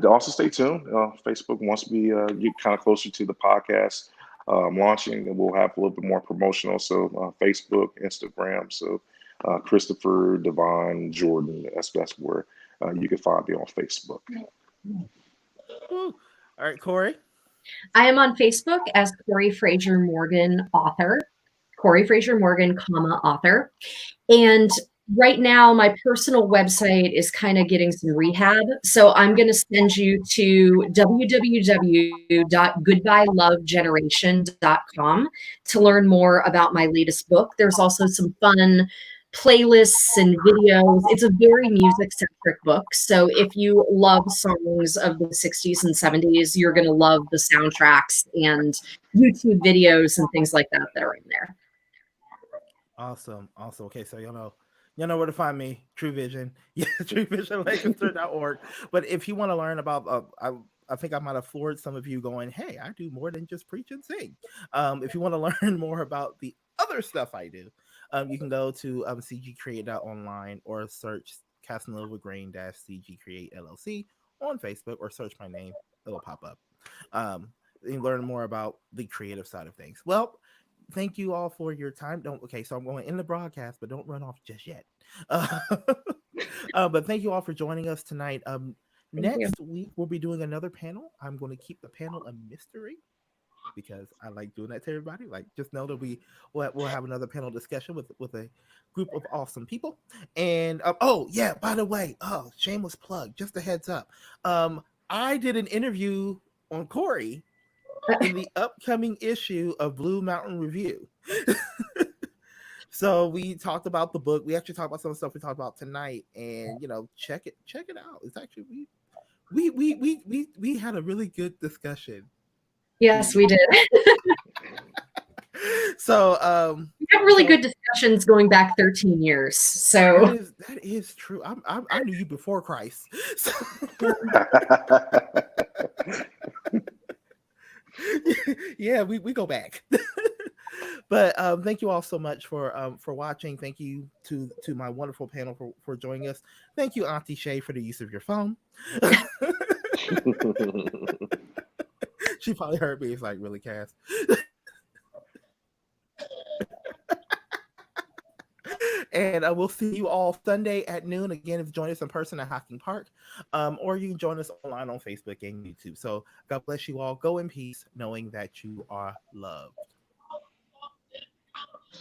also stay tuned. Facebook, once we get kind of closer to the podcast launching, and we'll have a little bit more promotional. So Facebook, Instagram. So Christopher Devon Jordan. That's where you can find me on Facebook. All right, Corey. I am on Facebook as Corey Fraser Morgan author, Corey Fraser Morgan, author. And right now, my personal website is kind of getting some rehab. So I'm going to send you to www.goodbyelovegeneration.com to learn more about my latest book. There's also some fun playlists and videos. It's a very music centric book. So if you love songs of the 60s and 70s, you're going to love the soundtracks and YouTube videos and things like that that are in there. Awesome. Okay, so y'all know where to find me. True Vision. Yeah, truevisionlancaster.org. But if you want to learn about I think I might have floored some of you going, hey, I do more than just preach and sing. If you want to learn more about the other stuff I do, you can go to cgcreate.online or search Casanova Grain CG Create LLC on Facebook, or search my name. It'll pop up. You can learn more about the creative side of things. Well, thank you all for your time. So I'm going in the broadcast, but don't run off just yet. But thank you all for joining us tonight. Next week we'll be doing another panel. I'm going to keep the panel a mystery because I like doing that to everybody. Like, just know that we'll have another panel discussion with a group of awesome people. And oh yeah, by the way, shameless plug, just a heads up. I did an interview on Corey in the upcoming issue of Blue Mountain Review. So we talked about the book. We actually talked about some stuff we talked about tonight, and check it out. It's actually we had a really good discussion. Yes, we did. So we had really good discussions going back 13 years. So that is true. I knew you before Christ. So. Yeah, we go back. But thank you all so much for watching. Thank you to my wonderful panel for joining us. Thank you, Auntie Shay, for the use of your phone. She probably heard me. It's like, really, Cass? And we'll see you all Sunday at noon. Again, if you join us in person at Hocking Park, or you can join us online on Facebook and YouTube. So God bless you all. Go in peace, knowing that you are loved.